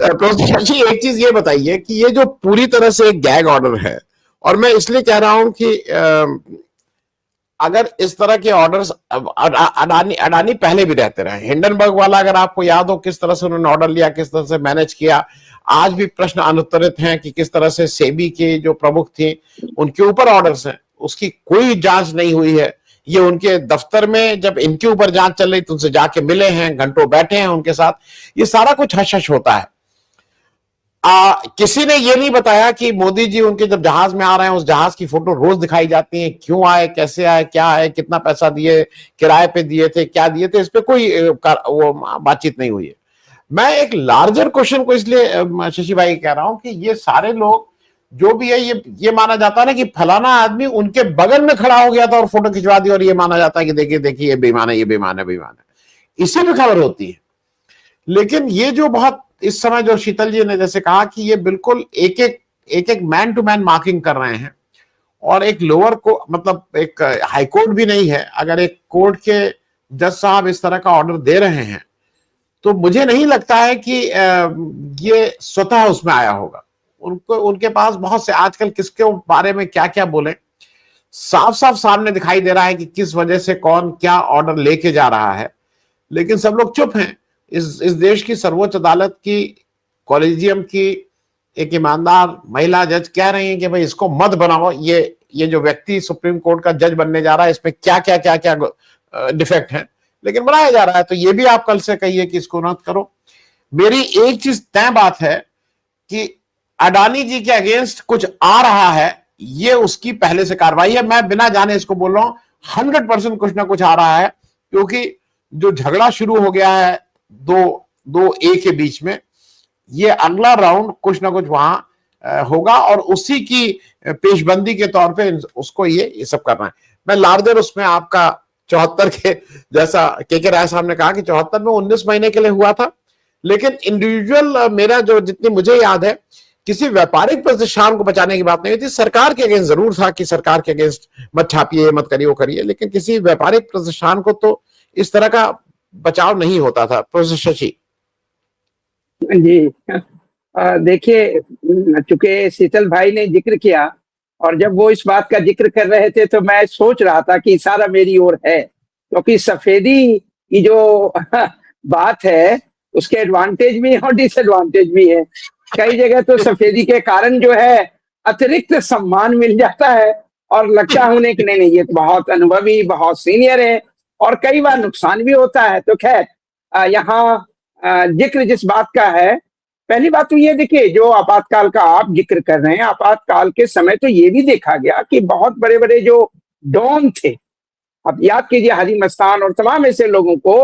तो शशि, एक चीज ये बताइए कि ये जो पूरी तरह से एक गैग ऑर्डर है, और मैं इसलिए कह रहा हूं कि अगर इस तरह के ऑर्डर्स अडानी अडानी पहले भी रहते रहे, हिंडनबर्ग वाला अगर आपको याद हो किस तरह से उन्होंने ऑर्डर लिया, किस तरह से मैनेज किया, आज भी प्रश्न अनुत्तरित हैं कि किस तरह से सेबी के जो प्रमुख थे उनके ऊपर ऑर्डर्स हैं, उसकी कोई जांच नहीं हुई है। ये उनके दफ्तर में जब इनके ऊपर जांच चल रही तो उनसे जाके मिले हैं, घंटों बैठे हैं उनके साथ, ये सारा कुछ हश हश होता है। किसी ने ये नहीं बताया कि मोदी जी उनके जब जहाज में आ रहे हैं उस जहाज की फोटो रोज दिखाई जाती है, क्यों आए, कैसे आए, क्या आए, कितना पैसा दिए, किराए पे दिए थे, क्या दिए थे, इस पे कोई वो बातचीत नहीं हुई है। मैं एक लार्जर क्वेश्चन को इसलिए शशि भाई कह रहा हूं कि ये सारे लोग जो भी है, ये माना जाता है ना कि फलाना आदमी उनके बगल में खड़ा हो गया था और फोटो खिंचवा दी, और ये माना जाता है कि देखिए देखिए ये बेईमान है, ये बेईमान है, बेईमान है, इसी पे खबर होती है। लेकिन ये जो बहुत इस समय जो शीतल जी ने जैसे कहा कि ये बिल्कुल एक एक मैन टू मैन मार्किंग कर रहे हैं, और एक लोअर को मतलब एक हाई कोर्ट भी नहीं है, अगर एक कोर्ट के जज साहब इस तरह का ऑर्डर दे रहे हैं तो मुझे नहीं लगता है कि ये स्वतः उसमें आया होगा। उनको उनके पास बहुत से, आजकल किसके बारे में क्या क्या बोले, साफ साफ सामने दिखाई दे रहा है कि किस वजह से कौन क्या ऑर्डर लेके जा रहा है, लेकिन सब लोग चुप हैं। इस देश की सर्वोच्च अदालत की कॉलेजियम की एक ईमानदार महिला जज कह रही हैं कि भाई इसको मत बनाओ, ये जो व्यक्ति सुप्रीम कोर्ट का जज बनने जा रहा है इसमें क्या क्या क्या क्या डिफेक्ट है, लेकिन बनाया जा रहा है, तो ये भी आप कल से कहिए कि इसको मत करो। मेरी एक चीज तय बात है कि अडानी जी के अगेंस्ट कुछ आ रहा है, ये उसकी पहले से कार्रवाई है। मैं बिना जाने इसको बोल रहा हूं, 100% कुछ ना कुछ आ रहा है, क्योंकि जो झगड़ा शुरू हो गया है दो ए के बीच में, ये अगला राउंड कुछ ना कुछ वहां होगा, और उसी की पेशबंदी के तौर पे उसको ये सब करना है। मैं लार्जर उसमें आपका 74 के जैसा के राय साहब ने कहा कि 74 में 19 महीने के लिए हुआ था, लेकिन इंडिविजुअल मेरा जो जितनी मुझे याद है किसी व्यापारिक प्रतिष्ठान को बचाने की बात नहीं हुई थी। सरकार के अगेंस्ट जरूर था कि सरकार के अगेंस्ट मत छापिए, मत करिए, वो करिए, लेकिन किसी व्यापारिक प्रतिष्ठान को तो इस तरह का बचाव नहीं होता था। प्रोफेसर शशि जी, देखिए, चूंकि शीतल भाई ने जिक्र किया और जब वो इस बात का जिक्र कर रहे थे तो मैं सोच रहा था कि इशारा मेरी ओर है, क्योंकि सफेदी की जो बात है उसके एडवांटेज भी है और डिसएडवांटेज भी है। कई जगह तो सफेदी के कारण जो है अतिरिक्त सम्मान मिल जाता है और लगता है उन्हें कि नहीं नहीं ये तो बहुत अनुभवी, बहुत सीनियर है, और कई बार नुकसान भी होता है। तो खैर, यहाँ जिक्र जिस बात का है, पहली बात तो ये देखिए, जो आपातकाल का आप जिक्र कर रहे हैं, आपातकाल के समय तो ये भी देखा गया कि बहुत बड़े बड़े जो डॉन थे, अब याद कीजिए हाजी मस्तान और तमाम ऐसे लोगों को,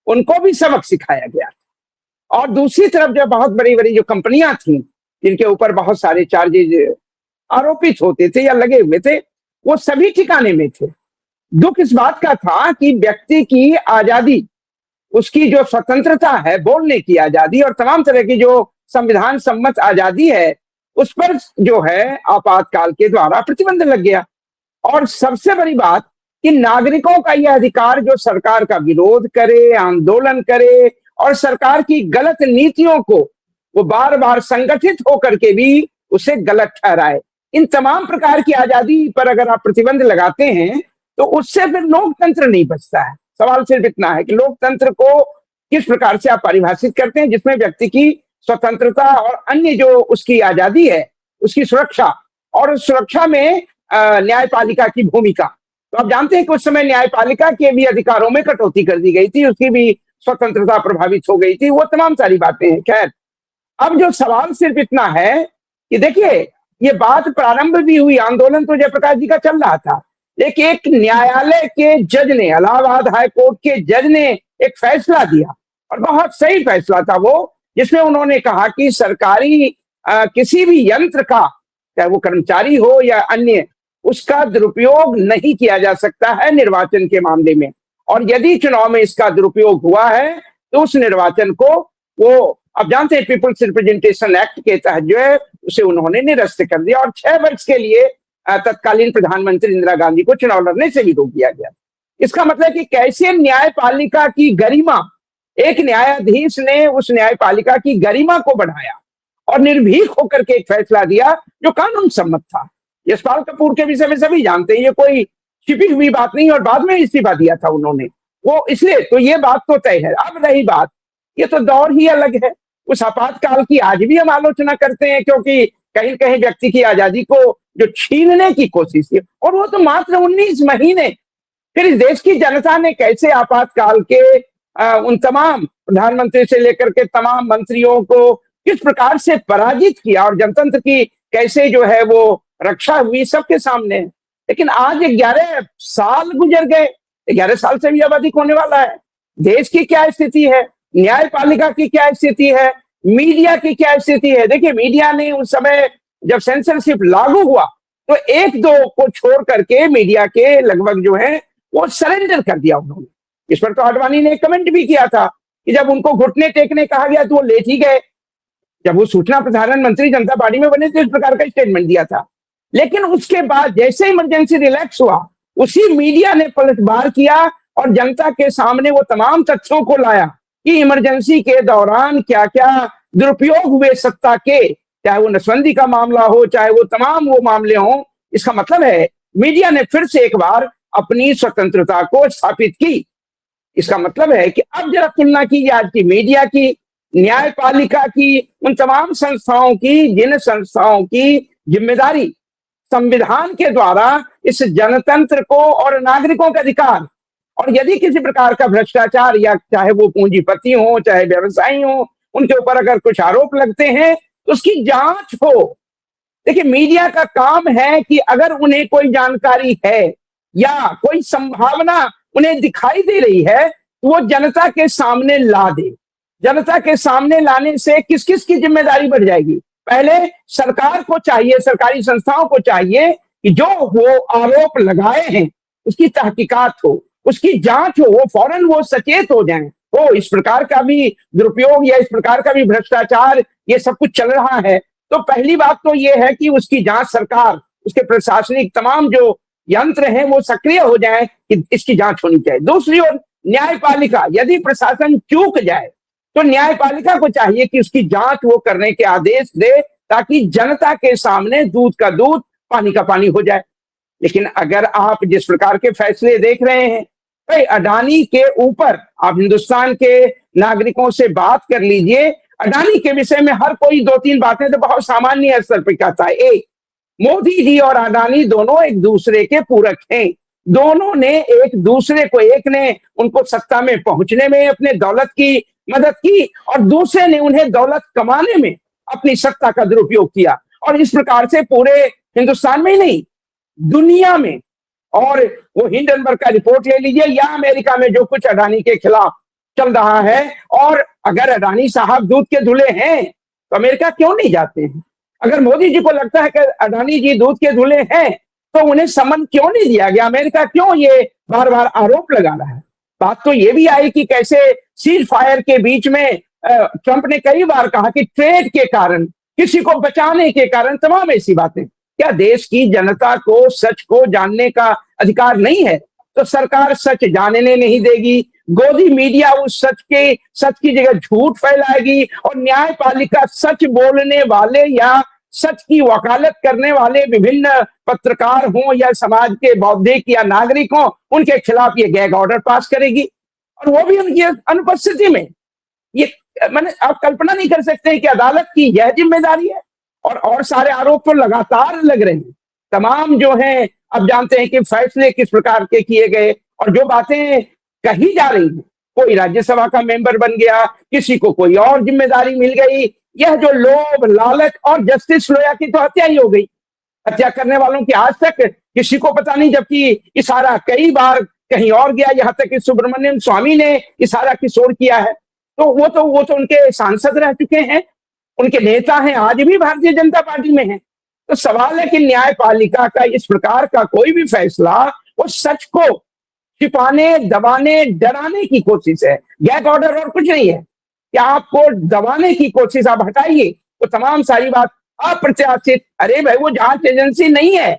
उनको भी सबक सिखाया गया। और दूसरी तरफ जो बहुत बड़ी बड़ी जो कंपनियां थी जिनके ऊपर बहुत सारे चार्जेज आरोपित होते थे या लगे हुए थे, वो सभी ठिकाने में थे। दुख इस बात का था कि व्यक्ति की आजादी, उसकी जो स्वतंत्रता है, बोलने की आजादी और तमाम तरह की जो संविधान सम्मत आजादी है, उस पर जो है आपातकाल के द्वारा प्रतिबंध लग गया। और सबसे बड़ी बात कि नागरिकों का यह अधिकार जो सरकार का विरोध करे, आंदोलन करे और सरकार की गलत नीतियों को वो बार बार संगठित होकर के भी उसे गलत ठहराए, इन तमाम प्रकार की आजादी पर अगर आप प्रतिबंध लगाते हैं तो उससे फिर लोकतंत्र नहीं बचता है। सवाल सिर्फ इतना है कि लोकतंत्र को किस प्रकार से आप परिभाषित करते हैं, जिसमें व्यक्ति की स्वतंत्रता और अन्य जो उसकी आजादी है उसकी सुरक्षा, और उस सुरक्षा में न्यायपालिका की भूमिका। तो आप जानते हैं कि उस समय न्यायपालिका के भी अधिकारों में कटौती कर दी गई थी, उसकी भी स्वतंत्रता प्रभावित हो गई थी, वो तमाम सारी बातें हैं। खैर, अब जो सवाल सिर्फ इतना है कि देखिए, ये बात प्रारंभ भी हुई, आंदोलन तो जयप्रकाश जी का चल रहा था, लेकिन एक न्यायालय के जज ने, इलाहाबाद हाई कोर्ट के जज ने एक फैसला दिया, और बहुत सही फैसला था वो, जिसमें उन्होंने कहा कि सरकारी किसी भी यंत्र का, चाहे वो कर्मचारी हो या अन्य, उसका दुरुपयोग नहीं किया जा सकता है निर्वाचन के मामले में, और यदि चुनाव में इसका दुरुपयोग हुआ है तो उस निर्वाचन को वो, अब जानते हैं, पीपुल्स रिप्रेजेंटेशन एक्ट के तहत जो है उसे उन्होंने निरस्त कर दिया, और 6 वर्ष के लिए तत्कालीन प्रधानमंत्री इंदिरा गांधी को चुनाव लड़ने से भी रोक दिया गया। इसका मतलब कि कैसे न्यायपालिका की गरिमा एक न्यायाधीश ने उस न्यायपालिका की गरिमा को बढ़ाया और निर्भीक होकर के एक फैसला दिया जो कानून सम्मत था। यशपाल कपूर के विषय में सभी जानते हैं, ये कोई छिपी हुई बात नहीं, और बाद में इस्तीफा दिया था उन्होंने, वो इसलिए तो ये बात तो तय है। अब रही बात, ये तो दौर ही अलग है। उस आपातकाल की आज भी हम आलोचना करते हैं, क्योंकि कहीं कहीं व्यक्ति की आजादी को जो छीनने की कोशिश की, और वो तो मात्र 19 महीने। फिर इस देश की जनता ने कैसे आपातकाल के उन तमाम प्रधानमंत्री से लेकर के तमाम मंत्रियों को किस प्रकार से पराजित किया और जनतंत्र की कैसे जो है वो रक्षा हुई सबके सामने। लेकिन आज 11 साल गुजर गए, 11 साल से भी अब अधिक होने वाला है। देश की क्या स्थिति है, न्यायपालिका की क्या स्थिति है, मीडिया की क्या स्थिति है। देखिए, मीडिया ने उस समय जब सेंसरशिप लागू हुआ तो एक दो को छोड़ करके मीडिया के लगभग जो है वो सरेंडर कर दिया उन्होंने। इस पर तो आडवाणी ने कमेंट भी किया था कि जब उनको घुटने टेकने कहा गया तो वो लेट ही गए। जब वो सूचना प्रसारण मंत्री जनता पार्टी में बने तो इस प्रकार का स्टेटमेंट दिया था। लेकिन उसके बाद जैसे इमरजेंसी रिलैक्स हुआ, उसी मीडिया ने पलटवार किया और जनता के सामने वो तमाम तथ्यों को लाया कि इमरजेंसी के दौरान क्या क्या दुरुपयोग हुए सत्ता के, चाहे वो नसबंदी का मामला हो, चाहे वो तमाम वो मामले हों। इसका मतलब है मीडिया ने फिर से एक बार अपनी स्वतंत्रता को स्थापित की। इसका मतलब है कि अब जरा तुलना कीजिए आज की मीडिया की, न्यायपालिका की, उन तमाम संस्थाओं की जिन संस्थाओं की जिम्मेदारी संविधान के द्वारा इस जनतंत्र को और नागरिकों के अधिकार, और यदि किसी प्रकार का भ्रष्टाचार या चाहे वो पूंजीपति हो चाहे व्यवसायी हो, उनके ऊपर अगर कुछ आरोप लगते हैं तो उसकी जांच हो। देखिए, मीडिया का काम है कि अगर उन्हें कोई जानकारी है या कोई संभावना उन्हें दिखाई दे रही है तो वो जनता के सामने ला दे। जनता के सामने लाने से किस किस की जिम्मेदारी बढ़ जाएगी। पहले सरकार को चाहिए, सरकारी संस्थाओं को चाहिए कि जो वो आरोप लगाए हैं उसकी तहकीकात हो, उसकी जांच हो, वो फौरन वो सचेत हो जाएं। हो इस प्रकार का भी दुरुपयोग या इस प्रकार का भी भ्रष्टाचार ये सब कुछ चल रहा है, तो पहली बात तो ये है कि उसकी जांच सरकार, उसके प्रशासनिक तमाम जो यंत्र हैं वो सक्रिय हो जाए कि इसकी जांच होनी चाहिए। दूसरी ओर न्यायपालिका, यदि प्रशासन चूक जाए तो न्यायपालिका को चाहिए कि उसकी जांच वो करने के आदेश दे ताकि जनता के सामने दूध का दूध पानी का पानी हो जाए। लेकिन अगर आप जिस प्रकार के फैसले देख रहे हैं, भाई अडानी के ऊपर आप हिंदुस्तान के नागरिकों से बात कर लीजिए, अडानी के विषय में हर कोई दो तीन बातें तो बहुत सामान्य स्तर पर कहता है। एक, मोदी जी और अडानी दोनों एक दूसरे के पूरक हैं। दोनों ने एक दूसरे को, एक ने उनको सत्ता में पहुंचने में अपने दौलत की मदद की और दूसरे ने उन्हें दौलत कमाने में अपनी सत्ता का दुरुपयोग किया। और इस प्रकार से पूरे हिंदुस्तान में ही नहीं, दुनिया में, और वो हिंडनबर्ग का रिपोर्ट ले लीजिए या अमेरिका में जो कुछ अडानी के खिलाफ चल रहा है। और अगर अडानी साहब दूध के धुले हैं तो अमेरिका क्यों नहीं जाते हैं? अगर मोदी जी को लगता है कि अडानी जी दूध के धुले हैं तो उन्हें समन क्यों नहीं दिया गया? अमेरिका क्यों ये बार बार आरोप लगा रहा है? बात तो ये भी आई कि कैसे सीज फायर के बीच में ट्रंप ने कई बार कहा कि ट्रेड के कारण, किसी को बचाने के कारण, तमाम ऐसी बातें। क्या देश की जनता को सच को जानने का अधिकार नहीं है? तो सरकार सच जानने नहीं देगी, गोदी मीडिया उस सच की जगह झूठ फैलाएगी और न्यायपालिका सच बोलने वाले या सच की वकालत करने वाले विभिन्न पत्रकार हों या समाज के बौद्धिक या नागरिक हों, उनके खिलाफ ये गैग ऑर्डर पास करेगी, और वो भी उनकी अनुपस्थिति में। ये मैंने आप कल्पना नहीं कर सकते कि अदालत की यह जिम्मेदारी है। और सारे आरोप तो लगातार लग रहे हैं, तमाम जो हैं। अब जानते हैं कि फैसले किस प्रकार के किए गए और जो बातें कही जा रही हैं, कोई राज्यसभा का मेंबर बन गया, किसी को कोई और जिम्मेदारी मिल गई। यह जो लोभ, लालच, और जस्टिस लोया की तो हत्या ही हो गई। हत्या करने वालों की आज तक किसी को पता नहीं, जबकि इशारा कई बार कहीं और गया, यहाँ तक कि सुब्रमण्यम स्वामी ने इशारा किशोर किया है। तो वो तो उनके सांसद रह चुके हैं, उनके नेता हैं, आज भी भारतीय जनता पार्टी में हैं। तो सवाल है कि न्यायपालिका का इस प्रकार का कोई भी फैसला वो सच को छिपाने, दबाने, डराने की कोशिश है। गैग ऑर्डर और कुछ नहीं है कि आपको दबाने की कोशिश, आप हटाइए तो तमाम सारी बात अप्रत्याशित। अरे भाई, वो जांच एजेंसी नहीं है।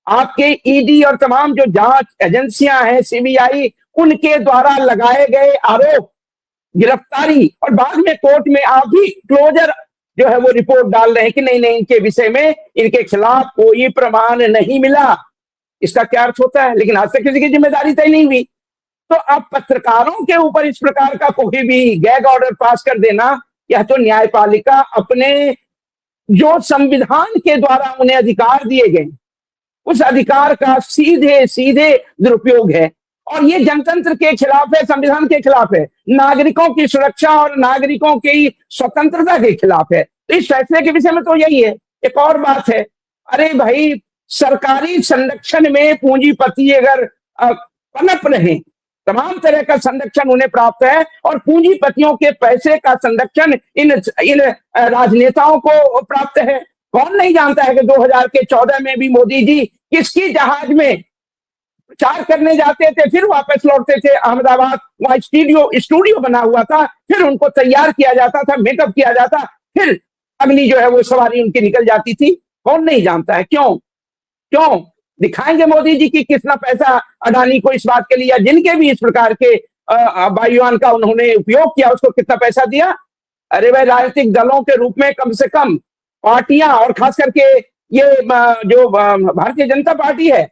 आपके ईडी और तमाम जो जांच एजेंसियां हैं, सीबीआई, उनके द्वारा लगाए गए आरोप गिरफ्तारी और बाद में कोर्ट में आप भी क्लोजर जो है वो रिपोर्ट डाल रहे हैं कि नहीं नहीं इनके विषय में इनके खिलाफ कोई प्रमाण नहीं मिला। इसका क्या अर्थ होता है? लेकिन आज तक किसी की जिम्मेदारी तय नहीं हुई। तो अब पत्रकारों के ऊपर इस प्रकार का कोई भी गैग ऑर्डर पास कर देना, यह तो न्यायपालिका अपने जो संविधान के द्वारा उन्हें अधिकार दिए गए उस अधिकार का सीधे सीधे दुरुपयोग है। और ये जनतंत्र के खिलाफ है, संविधान के खिलाफ है, नागरिकों की सुरक्षा और नागरिकों की स्वतंत्रता के खिलाफ है। तो इस फैसले के विषय में तो यही है। एक और बात है, अरे भाई सरकारी संरक्षण में पूंजीपति अगर पनप रहे, तमाम तरह का संरक्षण उन्हें प्राप्त है और पूंजीपतियों के पैसे का संरक्षण इन इन राजनेताओं को प्राप्त है। कौन नहीं जानता है कि 2014 में भी मोदी जी किसकी जहाज में प्रचार करने जाते थे, फिर वापस लौटते थे अहमदाबाद, वहां स्टूडियो बना हुआ था, फिर उनको तैयार किया जाता था, मेकअप किया जाता, फिर अगली जो है वो सवारी उनकी निकल जाती थी। कौन नहीं जानता है? क्यों क्यों दिखाएंगे मोदी जी की कितना पैसा अडानी को इस बात के लिए, जिनके भी इस प्रकार के वायुयान का उन्होंने उपयोग किया उसको कितना पैसा दिया। अरे भाई राजनीतिक दलों के रूप में कम से कम पार्टियां और खास करके ये जो भारतीय जनता पार्टी है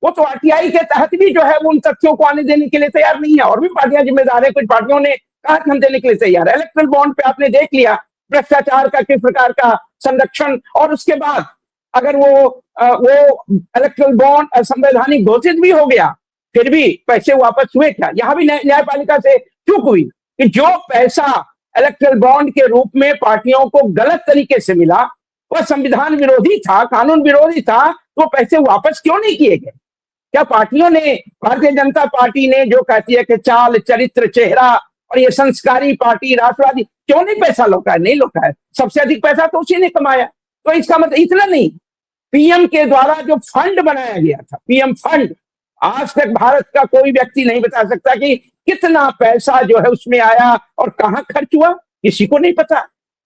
वो तो आरटीआई के तहत भी जो है वो उन तथ्यों को आने देने के लिए तैयार नहीं है। और भी पार्टियां जिम्मेदार है, कुछ पार्टियों ने कहा कि हम देने के लिए तैयार है। इलेक्ट्रल बॉन्ड पे आपने देख लिया भ्रष्टाचार का किस प्रकार का संरक्षण, और उसके बाद अगर वो इलेक्ट्रल बॉन्ड संवैधानिक घोषित भी हो गया फिर भी पैसे वापस हुए क्या? यहां भी न्यायपालिका से चूक हुई कि जो पैसा इलेक्ट्रल बॉन्ड के रूप में पार्टियों को गलत तरीके से मिला वह संविधान विरोधी था, कानून विरोधी था, तो पैसे वापस क्यों नहीं किए गए? क्या पार्टियों ने, भारतीय जनता पार्टी ने जो कहती है कि चाल चरित्र चेहरा और ये संस्कारी पार्टी राष्ट्रवादी, क्यों नहीं पैसा लौटा है? नहीं लौटा है। सबसे अधिक पैसा तो उसी ने कमाया। तो इसका मतलब इतना नहीं, पीएम के द्वारा जो फंड बनाया गया था, पीएम फंड, आज तक भारत का कोई व्यक्ति नहीं बता सकता कि कितना पैसा जो है उसमें आया और कहां खर्च हुआ, किसी को नहीं पता।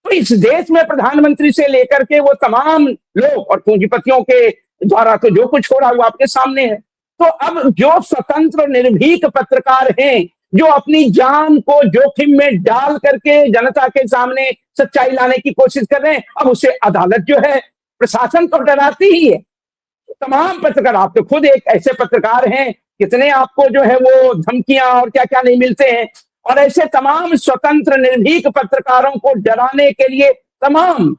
तो इस देश में प्रधानमंत्री से लेकर के वो तमाम लोग और पूंजीपतियों के द्वारा तो जो कुछ हो रहा है वो आपके सामने है। तो अब जो स्वतंत्र निर्भीक पत्रकार हैं, जो अपनी जान को जोखिम में डाल करके जनता के सामने सच्चाई लाने की कोशिश कर रहे हैं, अब उसे अदालत जो है, प्रशासन तो डराती ही है। तमाम पत्रकार, आप तो खुद एक ऐसे पत्रकार हैं, कितने आपको जो है वो धमकियां और क्या क्या नहीं मिलते हैं। और ऐसे तमाम स्वतंत्र निर्भीक पत्रकारों को डराने के लिए तमाम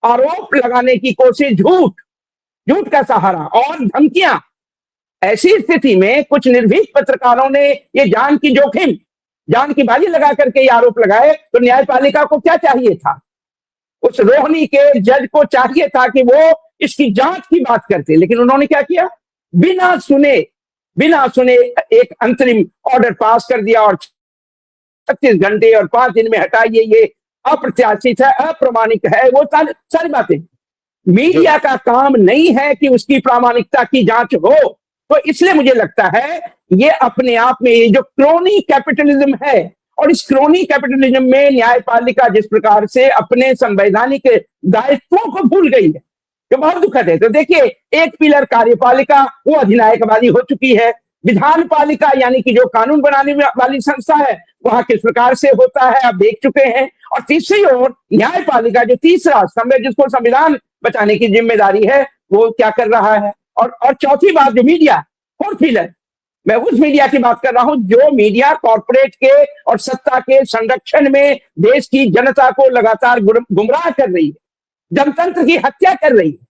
आरोप लगाने की कोशिश, झूठ का सहारा और धमकियां। ऐसी स्थिति में कुछ निर्भीक पत्रकारों ने ये जान की बाजी लगा करके ये आरोप लगाए, तो न्यायपालिका को क्या चाहिए था? उस रोहिणी के जज को चाहिए था कि वो इसकी जांच की बात करते, लेकिन उन्होंने क्या किया? बिना सुने एक अंतरिम ऑर्डर पास कर दिया और 36 घंटे और 5 दिन में हटाइए, ये अप्रत्याशित है, अप्रामाणिक है, वो सारी बातें। मीडिया का काम नहीं है कि उसकी प्रामाणिकता की जांच हो। तो इसलिए मुझे लगता है ये अपने आप में ये जो क्रोनी कैपिटलिज्म है, और इस क्रोनी कैपिटलिज्म में न्यायपालिका जिस प्रकार से अपने संवैधानिक दायित्वों को भूल गई है, जो बहुत दुखद है। तो देखिए, एक पिलर कार्यपालिका वो अधिनायकवादी हो चुकी है, विधान पालिका यानी कि जो कानून बनाने वाली संस्था है वहां किस प्रकार से होता है आप देख चुके हैं। और तीसरी ओर न्यायपालिका जो तीसरा स्तंभ है, जिसको संविधान बचाने की जिम्मेदारी है, वो क्या कर रहा है। और चौथी बात जो मीडिया, फोर्थ पिलर, मैं उस मीडिया की बात कर रहा हूं जो मीडिया कॉर्पोरेट के और सत्ता के संरक्षण में देश की जनता को लगातार गुमराह कर रही है, जनतंत्र की हत्या कर रही है।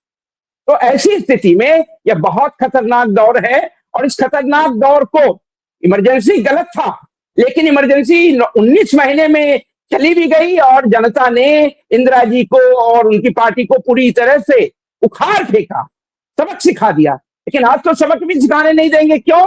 तो ऐसी स्थिति में यह बहुत खतरनाक दौर है। और इस खतरनाक दौर को, इमरजेंसी गलत था, लेकिन इमरजेंसी 19 महीने में चली भी गई और जनता ने इंदिरा जी को और उनकी पार्टी को पूरी तरह से उखाड़ फेंका, सबक सिखा दिया। लेकिन आज तो सबक भी सिखाने नहीं देंगे। क्यों?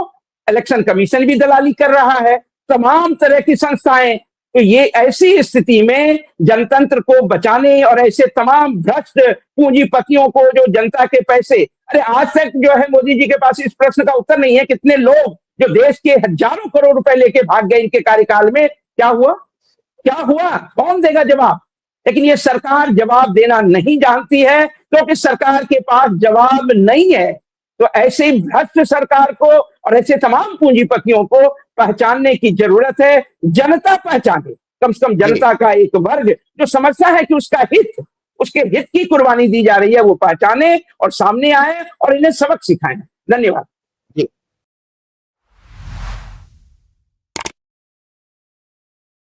इलेक्शन कमीशन भी दलाली कर रहा है, तमाम तरह की संस्थाएं। तो ये ऐसी स्थिति में जनतंत्र को बचाने और ऐसे तमाम भ्रष्ट पूंजीपतियों को जो जनता के पैसे, अरे आज तक जो है मोदी जी के पास इस प्रश्न का उत्तर नहीं है, कितने लोग जो देश के हजारों करोड़ रुपए लेके भाग गए इनके कार्यकाल में, क्या हुआ? कौन देगा जवाब? लेकिन ये सरकार जवाब देना नहीं जानती है, क्योंकि सरकार के पास जवाब नहीं है। तो ऐसे भ्रष्ट सरकार को और ऐसे तमाम पूंजीपतियों को पहचानने की जरूरत है। जनता पहचाने, कम से कम जी जनता का एक वर्ग जो समझता है कि उसके हित की कुर्बानी दी जा रही है, वो पहचाने और सामने आए और इन्हें सबक सिखाएं। धन्यवाद।